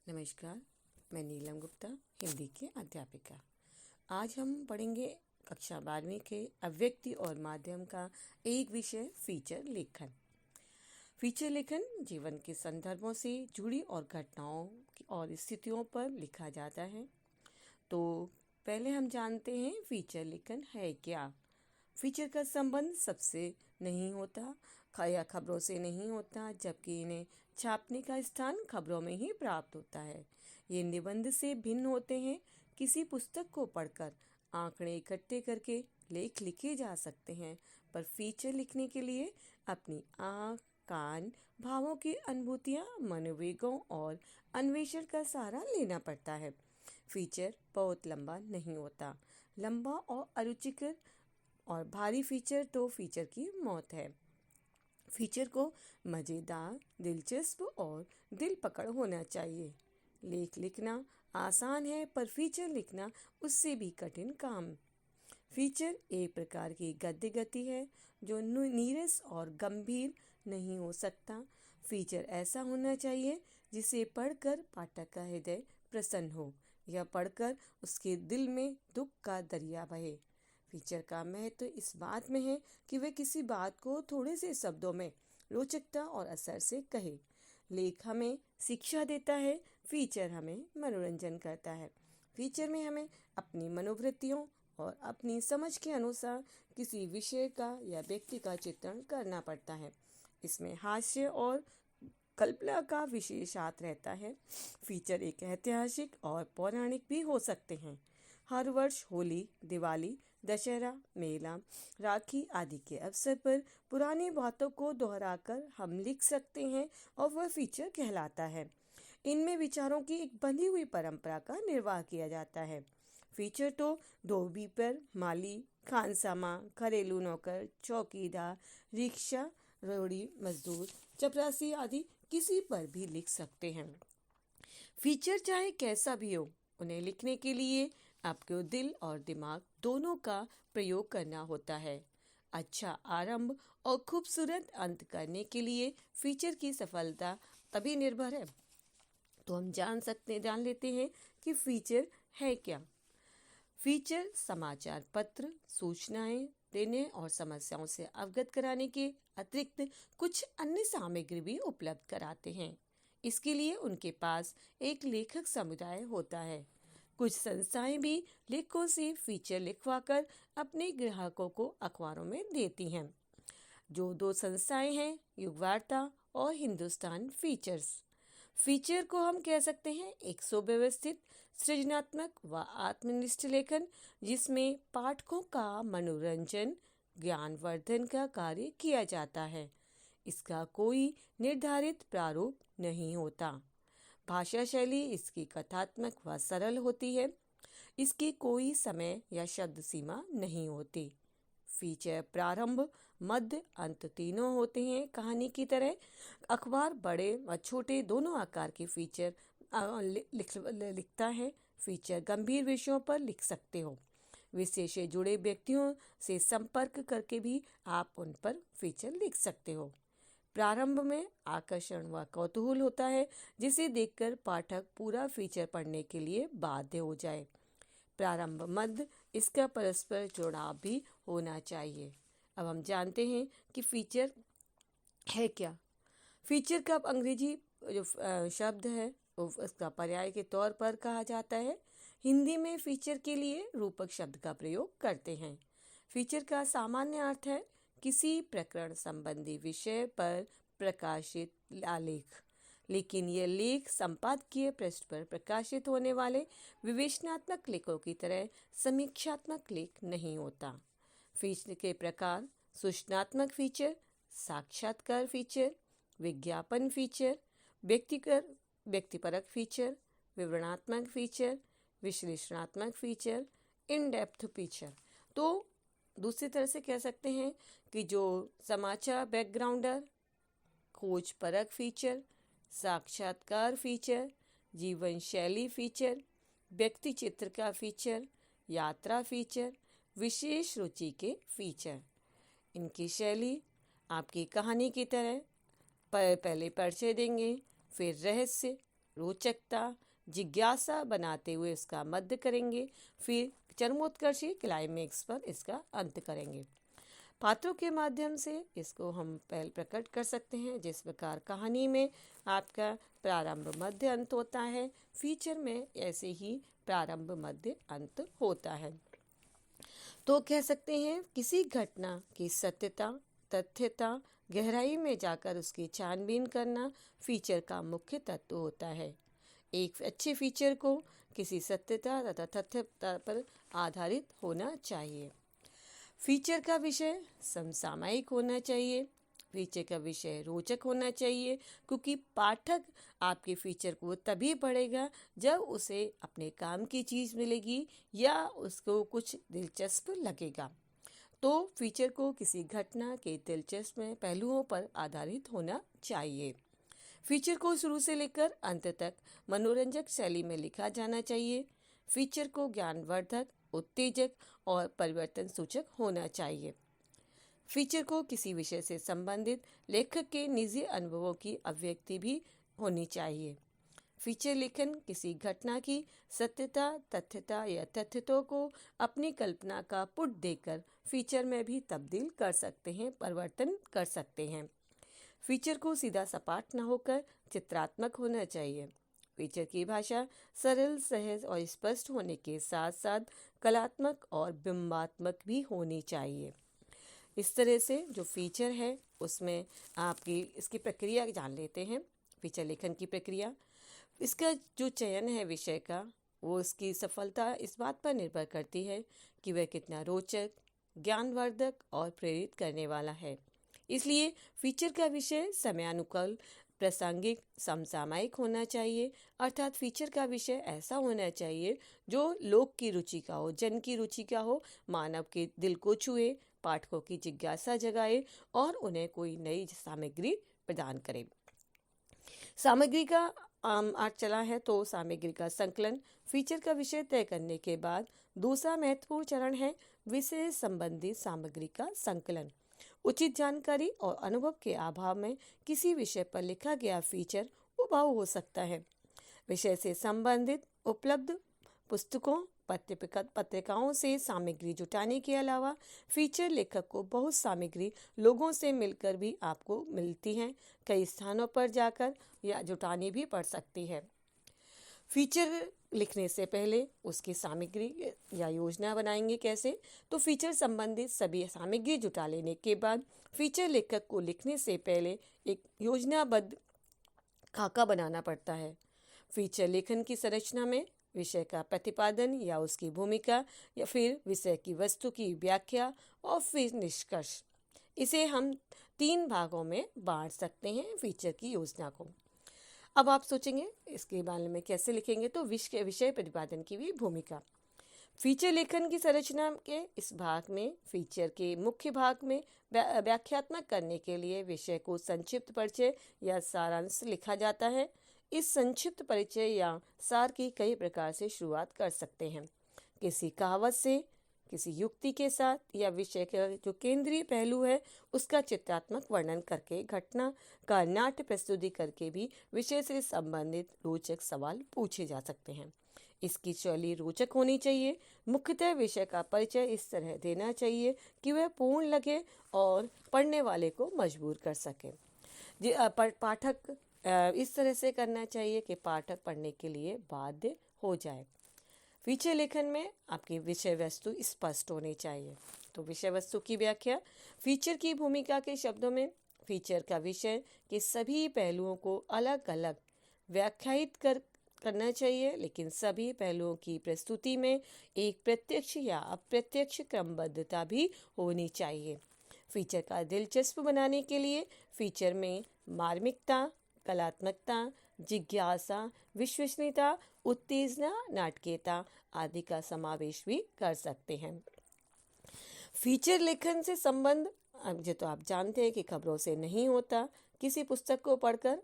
नमस्कार, मैं नीलम गुप्ता, हिंदी की अध्यापिका। आज हम पढ़ेंगे कक्षा 12वीं के अभिव्यक्ति और माध्यम का एक विषय फीचर लेखन। फीचर लेखन जीवन के संदर्भों से जुड़ी और घटनाओं और स्थितियों पर लिखा जाता है। तो पहले हम जानते हैं फीचर लेखन है क्या। फीचर का संबंध सबसे नहीं होता या खबरों से नहीं होता, जबकि इन्हें छापने का स्थान खबरों में ही प्राप्त होता है। ये निबंध से भिन्न होते हैं। किसी पुस्तक को पढ़कर आंकड़े इकट्ठे करके लेख लिखे जा सकते हैं, पर फीचर लिखने के लिए अपनी आँख, कान, भावों की अनुभूतियाँ, मनोवेगों और अन्वेषण का सहारा लेना पड़ता है। फीचर बहुत लंबा नहीं होता। लंबा और अरुचिकर और भारी फीचर तो फीचर की मौत है। फीचर को मज़ेदार, दिलचस्प और दिल पकड़ होना चाहिए। लेख लिखना आसान है, पर फीचर लिखना उससे भी कठिन काम। फीचर एक प्रकार की गद्य गति है जो नीरस और गंभीर नहीं हो सकता। फीचर ऐसा होना चाहिए जिसे पढ़कर पाठक का हृदय प्रसन्न हो या पढ़कर उसके दिल में दुख का दरिया बहे। फीचर का महत्व इस बात में है कि वे किसी बात को थोड़े से शब्दों में रोचकता और असर से कहे। लेख हमें शिक्षा देता है, फीचर हमें मनोरंजन करता है। फीचर में हमें अपनी मनोवृत्तियों और अपनी समझ के अनुसार किसी विषय का या व्यक्ति का चित्रण करना पड़ता है। इसमें हास्य और कल्पना का विशेष हाथ रहता है। फीचर एक ऐतिहासिक और पौराणिक भी हो सकते हैं। हर वर्ष होली, दिवाली, दशहरा, मेला, राखी आदि के अवसर पर पुरानी बातों को दोहराकर हम लिख सकते हैं और वह फीचर कहलाता है। इनमें विचारों की एक बंधी हुई परंपरा का निर्वाह किया जाता है। फीचर तो धोबी पर माली, खानसामा, घरेलू नौकर, चौकीदार, रिक्शा, रोड़ी मजदूर, चपरासी आदि किसी पर भी लिख सकते हैं। फीचर चाहे कैसा भी हो, उन्हें लिखने के लिए आपको दिल और दिमाग दोनों का प्रयोग करना होता है। अच्छा आरंभ और खूबसूरत अंत करने के लिए फीचर की सफलता तभी निर्भर है। तो हम जान लेते हैं कि फीचर है क्या। फीचर समाचार पत्र, सूचनाएं देने और समस्याओं से अवगत कराने के अतिरिक्त कुछ अन्य सामग्री भी उपलब्ध कराते हैं। इसके लिए उनके पास एक लेखक समुदाय होता है। कुछ संस्थाएं भी लेखकों से फीचर लिखवाकर अपने ग्राहकों को अखबारों में देती हैं। जो दो संस्थाएं हैं, युगवार्ता और हिंदुस्तान फीचर्स। फीचर को हम कह सकते हैं एक सुव्यवस्थित, सृजनात्मक व आत्मनिष्ठ लेखन, जिसमें पाठकों का मनोरंजन, ज्ञानवर्धन का कार्य किया जाता है। इसका कोई निर्धारित प्रारूप नहीं होता। भाषा शैली इसकी कथात्मक व सरल होती है। इसकी कोई समय या शब्द सीमा नहीं होती। फीचर प्रारंभ, मध्य, अंत तीनों होते हैं। कहानी की तरह अखबार बड़े व छोटे दोनों आकार के फीचर लिखता है। फीचर गंभीर विषयों पर लिख सकते हो। विषय से जुड़े व्यक्तियों से संपर्क करके भी आप उन पर फीचर लिख सकते हो। प्रारंभ में आकर्षण व कौतूहल होता है, जिसे देखकर पाठक पूरा फीचर पढ़ने के लिए बाध्य हो जाए। प्रारंभ, मध्य, इसका परस्पर जुड़ाव भी होना चाहिए। अब हम जानते हैं कि फीचर है क्या। फीचर का अंग्रेजी जो शब्द है उसका पर्याय के तौर पर कहा जाता है। हिंदी में फीचर के लिए रूपक शब्द का प्रयोग करते हैं। फीचर का सामान्य अर्थ है किसी प्रकरण संबंधी विषय पर प्रकाशित आलेख, लेकिन यह लेख संपादकीय पृष्ठ पर प्रकाशित होने वाले विवेचनात्मक लेखों की तरह समीक्षात्मक लेख नहीं होता। फीचर के प्रकार: सूचनात्मक फीचर, साक्षात्कार फीचर, विज्ञापन फीचर, व्यक्तिपरक फीचर, विवरणात्मक फीचर, विश्लेषणात्मक फीचर, इन डेप्थ फीचर। तो दूसरी तरह से कह सकते हैं कि जो समाचार बैकग्राउंडर, खोज परक फीचर, साक्षात्कार फीचर, जीवन शैली फीचर, व्यक्ति चित्र का फीचर, यात्रा फीचर, विशेष रुचि के फीचर। इनकी शैली आपकी कहानी की तरह पहले परिचय देंगे, फिर रहस्य, रोचकता, जिज्ञासा बनाते हुए इसका मध्य करेंगे, फिर चरमोत्कर्षी क्लाइमेक्स पर इसका अंत करेंगे। पात्रों के माध्यम से इसको हम पहले प्रकट कर सकते हैं। जिस प्रकार कहानी में आपका प्रारंभ मध्य अंत होता है, फीचर में ऐसे ही प्रारंभ मध्य अंत होता है। तो कह सकते हैं किसी घटना की सत्यता, तथ्यता, गहराई में जाकर उसकी छानबीन करना फीचर का मुख्य तत्व होता है। एक अच्छे फीचर को किसी सत्यता तथा तथ्यता पर आधारित होना चाहिए। फीचर का विषय समसामयिक होना चाहिए। फीचर का विषय रोचक होना चाहिए, क्योंकि पाठक आपके फीचर को तभी पढ़ेगा जब उसे अपने काम की चीज़ मिलेगी या उसको कुछ दिलचस्प लगेगा। तो फीचर को किसी घटना के दिलचस्प पहलुओं पर आधारित होना चाहिए। फीचर को शुरू से लेकर अंत तक मनोरंजक शैली में लिखा जाना चाहिए। फीचर को ज्ञानवर्धक, उत्तेजक और परिवर्तन सूचक होना चाहिए। फीचर को किसी विषय से संबंधित लेखक के निजी अनुभवों की अभिव्यक्ति भी होनी चाहिए। फीचर लेखन किसी घटना की सत्यता, तथ्यता या तथ्यों को अपनी कल्पना का पुट देकर फीचर में भी तब्दील कर सकते हैं, परिवर्तन कर सकते हैं। फीचर को सीधा सपाट न होकर चित्रात्मक होना चाहिए। फीचर की भाषा सरल, सहज और स्पष्ट होने के साथ साथ कलात्मक और बिंबात्मक भी होनी चाहिए। इस तरह से जो फीचर है उसमें आपकी इसकी प्रक्रिया जान लेते हैं। फीचर लेखन की प्रक्रिया, इसका जो चयन है विषय का, वो इसकी सफलता इस बात पर निर्भर करती है कि वह कितना रोचक, ज्ञानवर्धक और प्रेरित करने वाला है। इसलिए फीचर का विषय समयानुकूल, प्रासंगिक, समसामयिक होना चाहिए। अर्थात फीचर का विषय ऐसा होना चाहिए जो लोक की रुचि का हो, जन की रुचि का हो, मानव के दिल को छुए, पाठकों की जिज्ञासा जगाए और उन्हें कोई नई सामग्री प्रदान करे। सामग्री का आज चला है तो सामग्री का संकलन। फीचर का विषय तय करने के बाद दूसरा महत्वपूर्ण चरण है विषय संबंधी सामग्री का संकलन। उचित जानकारी और अनुभव के अभाव में किसी विषय पर लिखा गया फीचर उबाऊ हो सकता है। विषय से संबंधित उपलब्ध पुस्तकों, पत्रिकाओं से सामग्री जुटाने के अलावा फीचर लेखक को बहुत सामग्री लोगों से मिलकर भी आपको मिलती हैं। कई स्थानों पर जाकर या जुटानी भी पड़ सकती है। फीचर लिखने से पहले उसकी सामग्री या योजना बनाएंगे कैसे? तो फीचर संबंधित सभी सामग्री जुटा लेने के बाद फीचर लेखक को लिखने से पहले एक योजनाबद्ध खाका बनाना पड़ता है। फीचर लेखन की संरचना में विषय का प्रतिपादन या उसकी भूमिका, या फिर विषय की वस्तु की व्याख्या और फिर निष्कर्ष। इसे हम 3 भागों में बांट सकते हैं फीचर की योजना को। अब आप सोचेंगे इसके बारे में कैसे लिखेंगे, तो विषय प्रतिपादन की भी भूमिका। फीचर लेखन की संरचना के इस भाग में फीचर के मुख्य भाग में व्याख्यात्मक करने के लिए विषय को संक्षिप्त परिचय या सारांश लिखा जाता है। इस संक्षिप्त परिचय या सार की कई प्रकार से शुरुआत कर सकते हैं। किसी कहावत से, किसी युक्ति के साथ, या विषय का जो केंद्रीय पहलू है उसका चित्रात्मक वर्णन करके, घटना का नाट्य प्रस्तुति करके भी विषय से संबंधित रोचक सवाल पूछे जा सकते हैं। इसकी शैली रोचक होनी चाहिए। मुख्यतः विषय का परिचय इस तरह देना चाहिए कि वह पूर्ण लगे और पढ़ने वाले को मजबूर कर सके। पाठक इस तरह से करना चाहिए कि पाठक पढ़ने के लिए बाध्य हो जाए। फीचर लेखन में आपकी विषय वस्तु स्पष्ट होनी चाहिए। तो विषय वस्तु की व्याख्या, फीचर की भूमिका के शब्दों में फीचर का विषय के सभी पहलुओं को अलग अलग व्याख्यायित करना चाहिए, लेकिन सभी पहलुओं की प्रस्तुति में एक प्रत्यक्ष या अप्रत्यक्ष क्रमबद्धता भी होनी चाहिए। फीचर का दिलचस्प बनाने के लिए फीचर में मार्मिकता, कलात्मकता, जिज्ञासा, विश्वसनीयता, उत्तेजना, नाटकीयता आदि का समावेश भी कर सकते हैं। फीचर लेखन से संबंध जो तो आप जानते हैं कि खबरों से नहीं होता। किसी पुस्तक को पढ़कर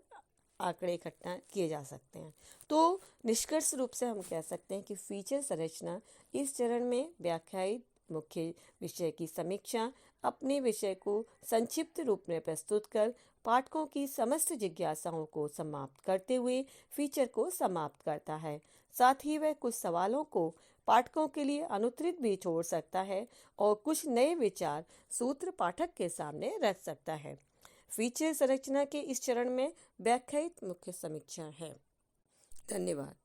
आंकड़े इकट्ठा किए जा सकते हैं। तो निष्कर्ष रूप से हम कह सकते हैं कि फीचर संरचना इस चरण में व्याख्यायित, मुख्य विषय की समीक्षा, अपने विषय को संक्षिप्त रूप में प्रस्तुत कर पाठकों की समस्त जिज्ञासाओं को समाप्त करते हुए फीचर को समाप्त करता है। साथ ही वह कुछ सवालों को पाठकों के लिए अनुत्तरित भी छोड़ सकता है और कुछ नए विचार सूत्र पाठक के सामने रख सकता है। फीचर संरचना के इस चरण में व्याख्यायित मुख्य समीक्षा है। धन्यवाद।